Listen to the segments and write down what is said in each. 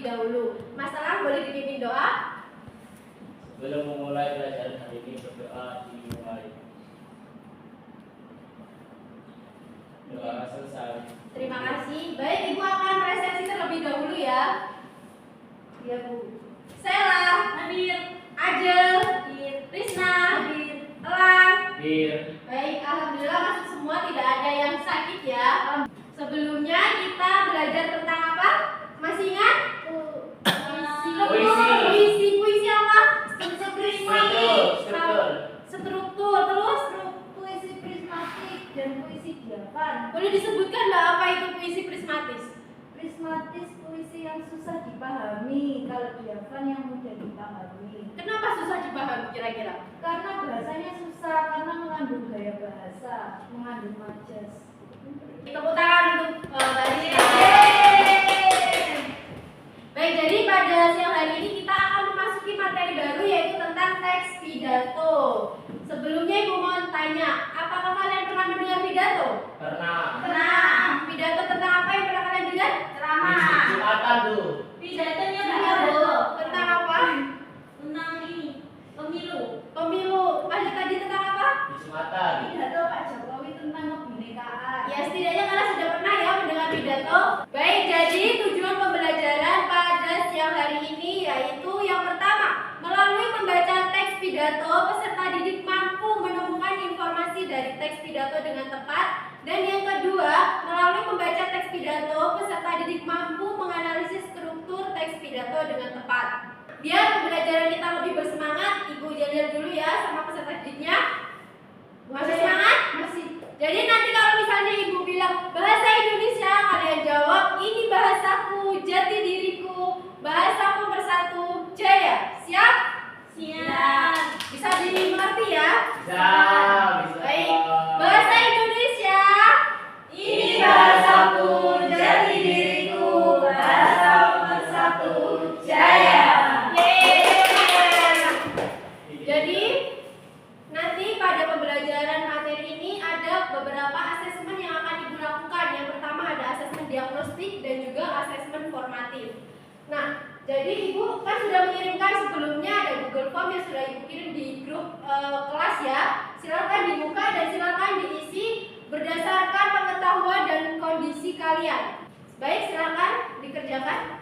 dahulu. Mas Alang boleh dipimpin doa? Sebelum memulai pelajaran hari ini, berdoa dimulai. Doa selesai. Terima kasih. Baik, Ibu akan presentasi terlebih dahulu ya. Iya, Bu. Sela, hadir. Ajel, hadir. Risna, hadir. Elang, Bir. baik, alhamdulillah masuk semua, tidak ada yang sakit ya. Sebelumnya kita belajar tentang apa? Masih ingat? Puisi apa? Struktur, terus Puisi prismatik dan puisi diafan. boleh disebutkan Mbak apa itu puisi prismatis? Prismatis puisi yang susah dipahami, kalau diafan yang mudah dipahami. Kenapa susah dipahami kira-kira? Karena bahasanya susah, karena mengandung gaya bahasa, mengandung majas. Tepuk tangan untuk Mbak Rizka. Baik, jadi pada siang hari ini kita akan memasuki materi baru yaitu tentang teks pidato. Sebelumnya Ibu mau tanya, apakah kalian pernah mendengar pidato? Pernah. Pernah. Pidato tentang apa yang pernah kalian dengar? Ceramah. Jumatan tuh. Pidatonya Tentang apa? tentang ini, pemilu. Pemilu. Tadi tentang apa? Jumatan. Pidato Pak Jokowi tentang kebinekaan. Ya, setidaknya kalian sudah pernah ya mendengar pidato. Baik, jadi tujuan pembelajaran pada siang hari ini yaitu yang pertama, melalui membaca teks pidato, peserta didik mampu menemukan informasi dari teks pidato dengan tepat. Dan yang kedua, melalui membaca teks pidato, peserta didik mampu menganalisis struktur teks pidato dengan tepat. Biar pembelajaran kita lebih bersemangat, Ibu jalan dulu ya sama peserta didiknya. Masih semangat? Masih. Jadi nanti kalau misalnya Ibu bilang bahasa Indonesia, kalian jawab ini bahasaku, jati diriku, bahasaku bersatu, jaya. Siap? Siap. Bisa dimengerti ya? Bisa. Baik. Bahasa Indonesia. Ini bahasaku, jati diriku, bahasaku bersatu, jaya. Yeay. Jadi nanti pada pembelajaran materi ini ada beberapa asesmen yang akan Ibu lakukan. Yang pertama ada asesmen diagnostik dan juga asesmen formatif. Nah, jadi Ibu kan sudah mengirimkan sebelumnya ada Google Form yang sudah Ibu kirim di grup kelas ya. Silakan dibuka dan silakan diisi berdasarkan pengetahuan dan kondisi kalian. Baik, silakan dikerjakan.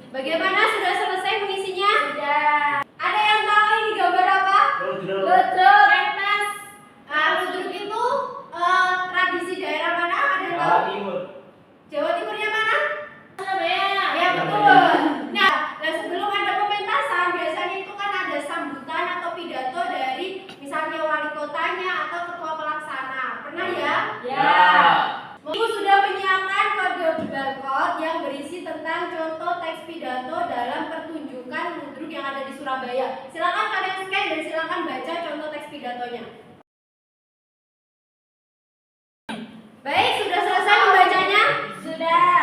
Bagaimana, sudah selesai mengisinya? Sudah. Ada yang tahu ini gambar apa? Ludruk. Pentas. Ludruk itu tradisi daerah mana? Ada yang Jawa tahu? Timur. Jawa Timurnya mana? Surabaya. Ya betul. Nah, sebelum ada pementasan biasanya itu kan ada sambutan atau pidato dari misalnya wali kotanya atau ketua pelaksana. Pernah ya? Ya. Ibu sudah menyiapkan kode barcode yang berisi tentang contoh teks pidato dalam pertunjukan ludruk yang ada di Surabaya. Silakan kalian scan dan silakan baca contoh teks pidatonya. Baik, sudah selesai membacanya? Sudah.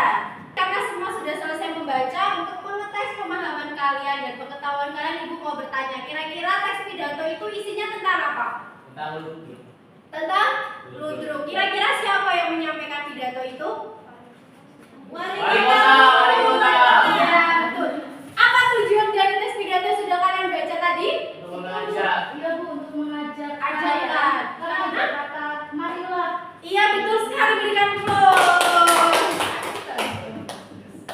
Karena semua sudah selesai membaca, untuk mengetes pemahaman kalian dan pengetahuan kalian, Ibu mau bertanya, kira-kira teks pidato itu isinya tentang apa? Tentang ludruk. Tentang ludruk. Kira-kira siapa yang menyampaikan pidato itu? Wali Wali kota. Iya, betul. Apa tujuan dari teks pidato sudah kalian baca tadi? Untuk mengajak. Iya Bu, untuk mengajak Ajarkan. Karena ada kata marilah. Iya, betul sekali, berikan aplaus.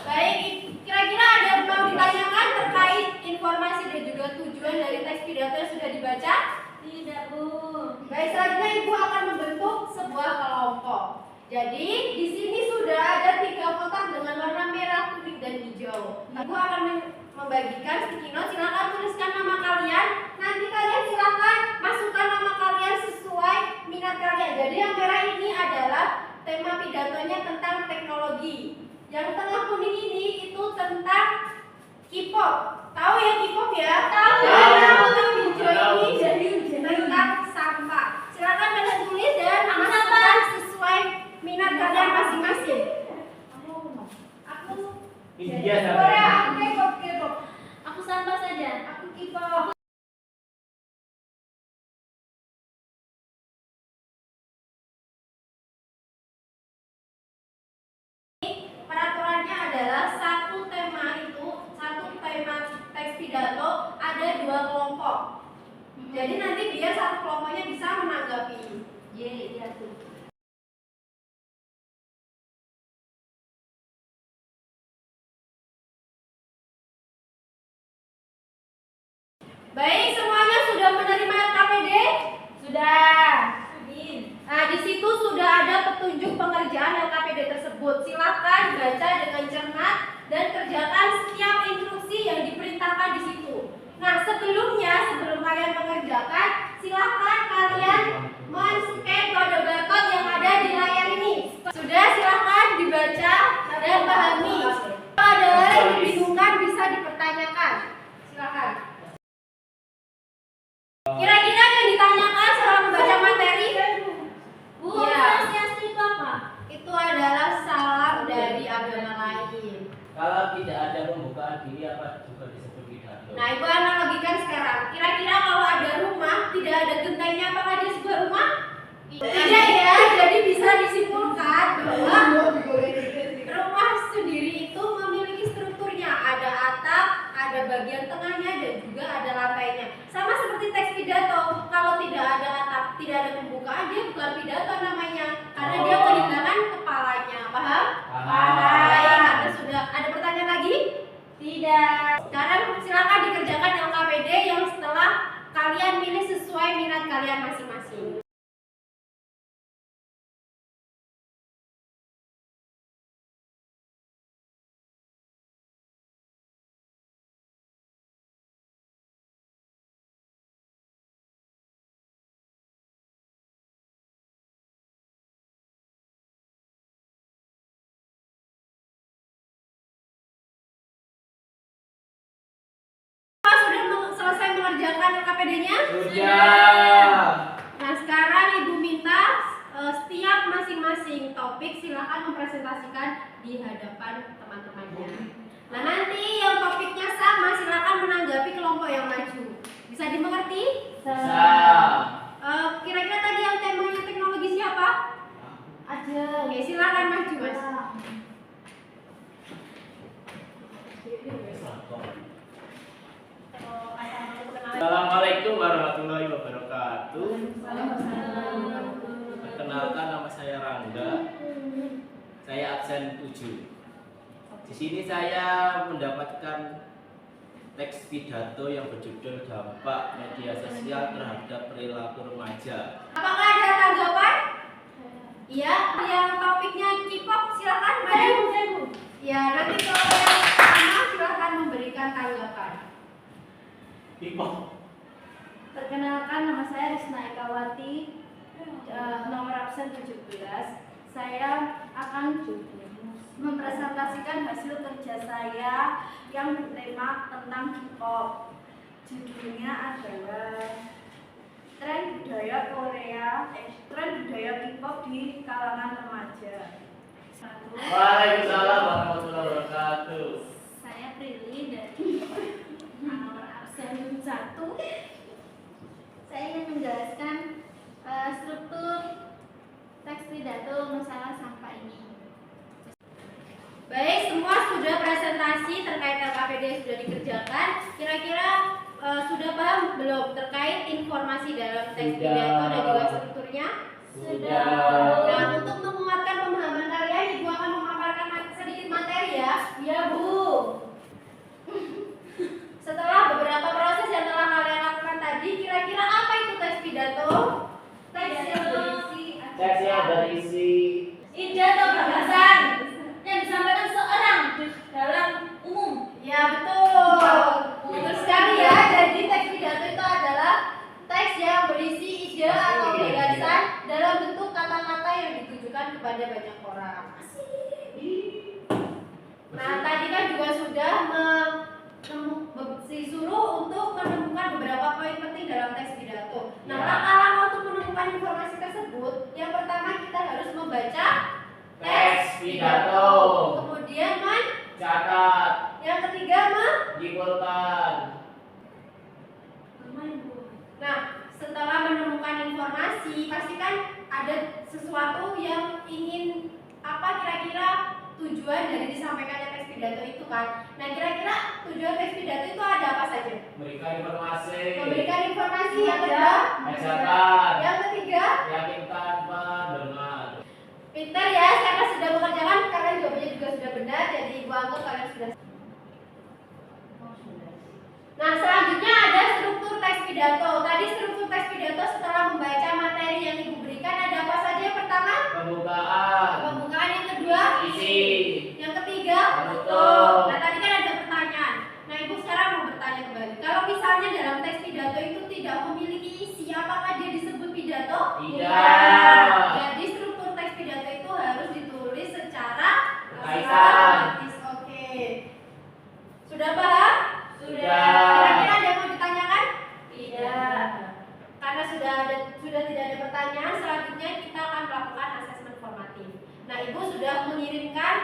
Baik, kira-kira ada yang mau ditanyakan terkait informasi dan juga tujuan dari teks pidato yang sudah dibaca? Tidak Bu. Baik, selanjutnya Ibu akan membentuk sebuah kelompok. Jadi, di sini sudah ada 3 kotak dengan warna merah, kuning, dan hijau. Ibu akan membagikan sticky note, silakan tuliskan nama kalian. Nanti kalian silakan masukkan nama kalian sesuai minat kalian. Jadi yang merah ini adalah tema pidatonya tentang teknologi. Yang tengah kuning ini itu tentang K-pop. Tahu ya K-pop ya? Tahu. Yang hijau ini jadi tentang sampah. Silakan kalian tulis dan masukkan sesuai minat kalian masing-masing. Aku India Korea, sama. K-pop. Aku sampah saja. Aku K-pop. Peraturannya adalah satu tema teks pidato ada 2 kelompok. Jadi nanti biar satu kelompoknya bisa menanggapi. Iya tuh. Baik, semuanya sudah menerima KPD? Sudah. Nah, di situ sudah ada petunjuk pengerjaan LKPD tersebut. Silakan baca dengan cermat dan kerjakan setiap instruksi yang diperintahkan di situ. Nah, sebelum kalian mengerjakan, silakan kalian men-scan kode barcode yang ada di layar ini. Sudah, silakan dibaca dan pahami. Kalau ada hal yang dibingungkan bisa dipertanyakan. Silakan. Kira-kira yang ditanyakan setelah membaca materi? Bu, Iya. itu apa? Itu adalah salam dari agama lain. Kalau tidak ada pembukaan diri apa juga disebut pidato? Nah, ibu analogikan sekarang. Kira-kira kalau ada rumah, tidak ada gentengnya, apakah dia sebuah rumah? Tidak ya. Jadi bisa disimpulkan bahwa rumah sendiri itu memiliki strukturnya. Ada atap, ada bagian tengahnya, dan juga ada lantainya. Sama seperti teks pidato. Kalau tidak ada atap, tidak ada pembukaan, dia bukan pidato namanya, karena dia kehilangan kepalanya. Paham? Baik, sudah. Ada pertanyaan lagi? Tidak. Sekarang silakan dikerjakan LKPD yang setelah kalian pilih sesuai minat kalian masing-masing. Selesai mengerjakan LKPD-nya? Sudah. Nah, sekarang Ibu minta setiap masing-masing topik silakan mempresentasikan di hadapan teman-temannya. Nah, nanti yang topiknya sama silakan menanggapi kelompok yang maju. Bisa dimengerti? Bisa. Kira-kira tadi yang temanya teknologi siapa? Ada. Oke, silakan maju, Mas. Assalamualaikum warahmatullahi wabarakatuh. Perkenalkan, nama saya Rangga. Saya absen 7. Di sini saya mendapatkan teks pidato yang berjudul Dampak Media Sosial Terhadap Perilaku Remaja. Apakah ada tanggapan? Iya, yang topiknya K-pop silakan maju. Ya, nanti kalau yang sama silakan memberikan tanggapan. K-pop. Perkenalkan, nama saya Risna Ekawati, nomor absen 17. Saya akan mempresentasikan hasil kerja saya yang bertema tentang K-pop. Judulnya adalah tren budaya K-pop di kalangan remaja. Waalaikumsalam warahmatullahi wabarakatuh. Saya Prilly dari nomor absen 1. Saya ingin menjelaskan struktur teks pidato masalah sampah ini. Baik, semua sudah presentasi terkait LKPD yang sudah dikerjakan. Kira-kira sudah paham belum terkait informasi dalam teks Sudah. pidato dan juga strukturnya? Sudah. Nah, untuk menguatkan pemahaman kalian, Ibu akan memaparkan sedikit materi ya. Iya, Bu. Setelah beberapa proses yang telah kalian lakukan tadi, kira-kira apa itu teks pidato? Teks yang berisi Teks yang berisi ide atau gagasan yang disampaikan seorang dalam umum. Ya, betul. pidato. Kemudian Catat. yang ketiga Dikumpulkan. Nah, setelah menemukan informasi, pastikan ada sesuatu yang ingin kira-kira tujuan dari disampaikannya teks pidato itu kan. Nah, kira-kira tujuan teks pidato itu ada apa saja? Memberikan informasi. Memberikan informasi yang kedua, Ajakan. yang ketiga, Yakinkan pendengar. pintar ya, karena sudah mengerjakan, kalian jawabannya juga sudah benar, jadi ibu anggap kalian sudah. Nah, selanjutnya ada struktur teks pidato. Tadi struktur teks pidato setelah membaca materi yang ibu berikan ada apa saja? Pertama, Pembukaan. pembukaan. Yang kedua, Isi. yang ketiga, Penutup. Nah, tadi kan ada pertanyaan. Nah, ibu sekarang mau bertanya kembali. Kalau misalnya dalam teks pidato itu tidak memiliki isi, apakah dia disebut pidato? Tidak. Jadi struktur teks pidato itu harus ditulis secara Kaitan. sistematis. Oke. Sudah paham? Sudah. Kira-kira ada yang mau ditanyakan? Tidak. Karena sudah tidak ada pertanyaan, selanjutnya kita akan melakukan asesmen formatif. Nah, ibu sudah mengirimkan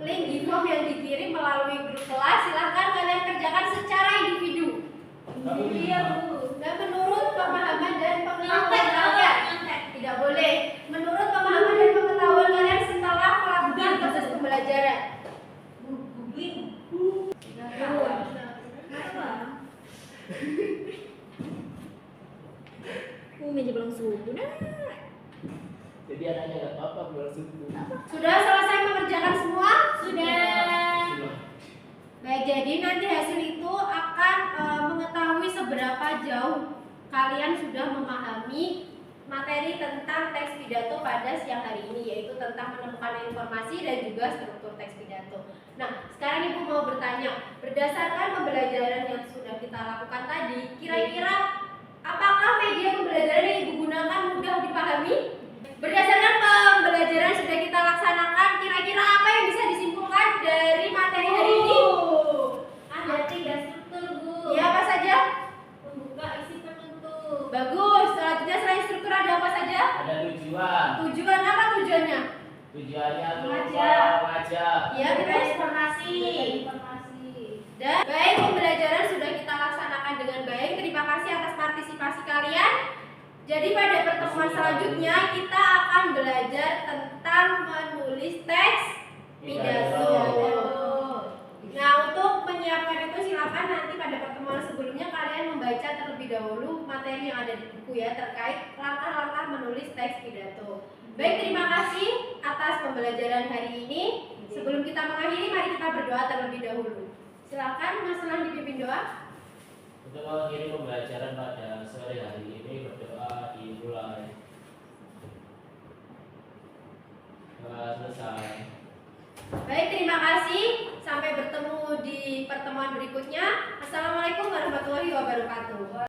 link di form yang dikirim melalui grup kelas. Silahkan kalian kerjakan secara individu. Iya, Bu. Dan menurut pemahaman dan pengetahuan kalian, tidak boleh. Menurut pemahaman dan pengetahuan kalian setelah melakukan proses pembelajaran. Meja belum subuh dah. Jadi anaknya nggak apa-apa belum subuh. Sudah selesai mengerjakan semua? Sudah. Baik, jadi nanti hasil itu akan mengetahui seberapa jauh kalian sudah memahami materi tentang teks pidato pada siang hari ini, yaitu tentang menemukan informasi dan juga struktur teks pidato. Nah, sekarang ibu mau bertanya, berdasarkan pembelajaran yang sudah kita lakukan tadi, kira-kira apakah media pembelajaran yang ibu gunakan mudah dipahami? Berdasarkan pembelajaran sudah kita laksanakan, kira-kira apa yang bisa disimpulkan dari materi hari ini? Ada 3 struktur, Bu. Ya, apa saja? Pembuka, isi, penutup. Bagus. Selanjutnya selain struktur ada apa saja? Ada tujuan. Tujuan apa tujuannya? Tujuannya untuk Mengajak. mengajak. Ya, terus Informasi. dan baik, pembelajaran sudah kita laksanakan dengan baik. Terima kasih atas partisipasi kalian. Jadi pada pertemuan selanjutnya kita akan belajar tentang menulis teks pidato. Nah, untuk menyiapkan itu silakan nanti pada pertemuan sebelumnya kalian membaca terlebih dahulu materi yang ada di buku ya terkait langkah-langkah menulis teks pidato. Baik, terima kasih atas pembelajaran hari ini. Sebelum kita mengakhiri, mari kita berdoa terlebih dahulu. Silakan Mas Lan dipimpin doa. Untuk mengakhiri pembelajaran pada sore hari ini berdoa dimulai. Selesai. Baik, terima kasih. Sampai bertemu di pertemuan berikutnya. Assalamualaikum warahmatullahi wabarakatuh.